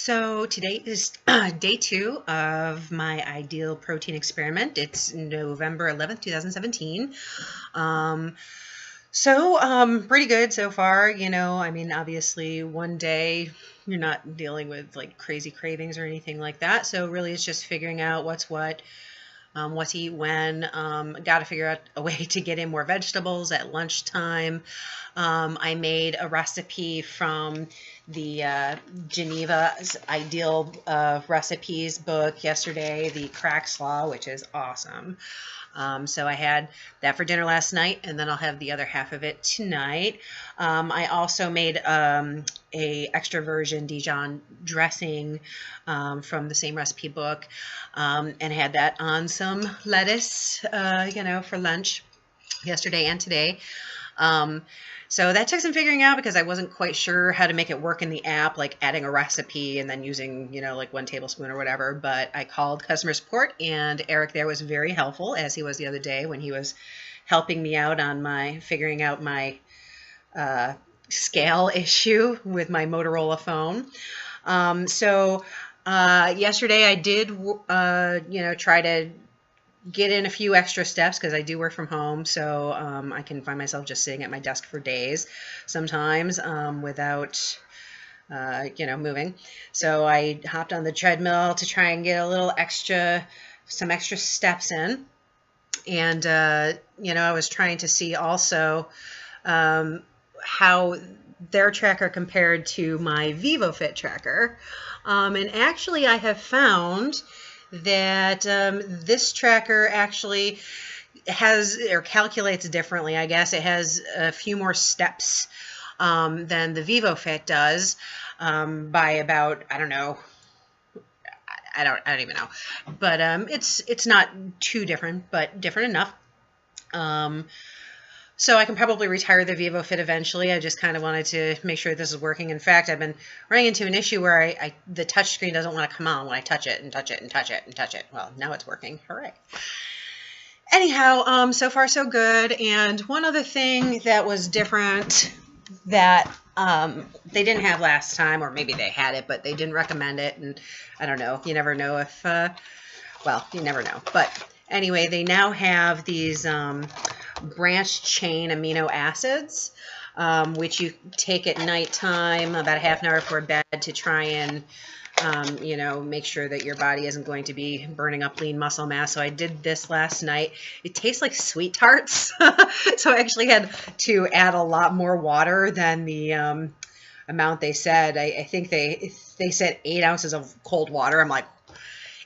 So today is day 2 of my ideal protein experiment. It's November 11th, 2017. Pretty good so far. I mean, obviously one day you're not dealing with like crazy cravings or anything like that. So really it's just figuring out what to eat when. Got to figure out a way to get in more vegetables at lunchtime. I made a recipe from the Geneva's Ideal Recipes book yesterday, the crack slaw, which is awesome. So I had that for dinner last night, and then I'll have the other half of it tonight. I also made a extra virgin Dijon dressing from the same recipe book, and had that on some lettuce, for lunch yesterday and today. So that took some figuring out because I wasn't quite sure how to make it work in the app, like adding a recipe and then using, like 1 tablespoon or whatever. But I called customer support, and Eric there was very helpful, as he was the other day when he was helping me out on figuring out my scale issue with my Motorola phone. Yesterday I did, try to get in a few extra steps because I do work from home, so I can find myself just sitting at my desk for days sometimes without moving. So I hopped on the treadmill to try and get some extra steps in, and I was trying to see also how their tracker compared to my VivoFit tracker, and actually I have found that this tracker actually has, or calculates differently, I guess. It has a few more steps than the VivoFit does, by about, I don't know, I don't even know, but it's not too different, but different enough. So I can probably retire the VivoFit eventually. I just kind of wanted to make sure this is working. In fact, I've been running into an issue where the touch screen doesn't want to come on when I touch it and touch it and touch it and touch it. Well, now it's working. Hooray. Anyhow, so far so good. And one other thing that was different that they didn't have last time, or maybe they had it, but they didn't recommend it. And I don't know. You never know if, you never know. But anyway, they now have these branched chain amino acids, which you take at nighttime about a half an hour before bed to try and, make sure that your body isn't going to be burning up lean muscle mass. So I did this last night. It tastes like sweet tarts. So I actually had to add a lot more water than the amount they said. I think they said 8 ounces of cold water. I'm like,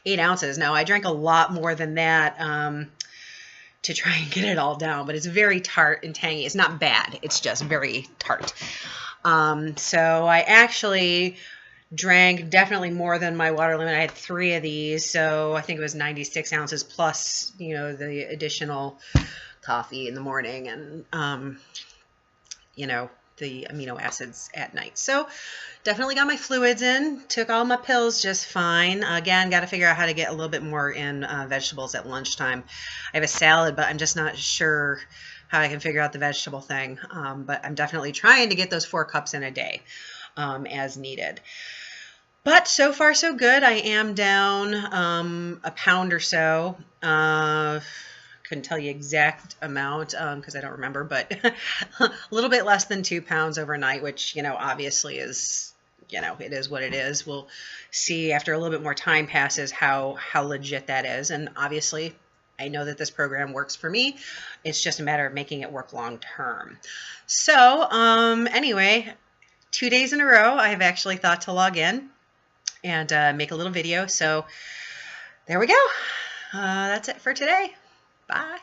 8 ounces? No, I drank a lot more than that to try and get it all down, but it's very tart and tangy. It's not bad. It's just very tart. So I actually drank definitely more than my water limit. I had 3 of these, so I think it was 96 ounces plus, the additional coffee in the morning and, the amino acids at night. So definitely got my fluids in, took all my pills just fine. Again, got to figure out how to get a little bit more in vegetables at lunchtime. I have a salad, but I'm just not sure how I can figure out the vegetable thing. But I'm definitely trying to get those 4 cups in a day as needed. But so far so good. I am down a pound or so. Couldn't tell you exact amount because I don't remember, but a little bit less than 2 pounds overnight, which, obviously is, it is what it is. We'll see after a little bit more time passes how legit that is. And obviously I know that this program works for me. It's just a matter of making it work long term. So anyway, 2 days in a row, I have actually thought to log in and make a little video. So there we go. That's it for today. Bye.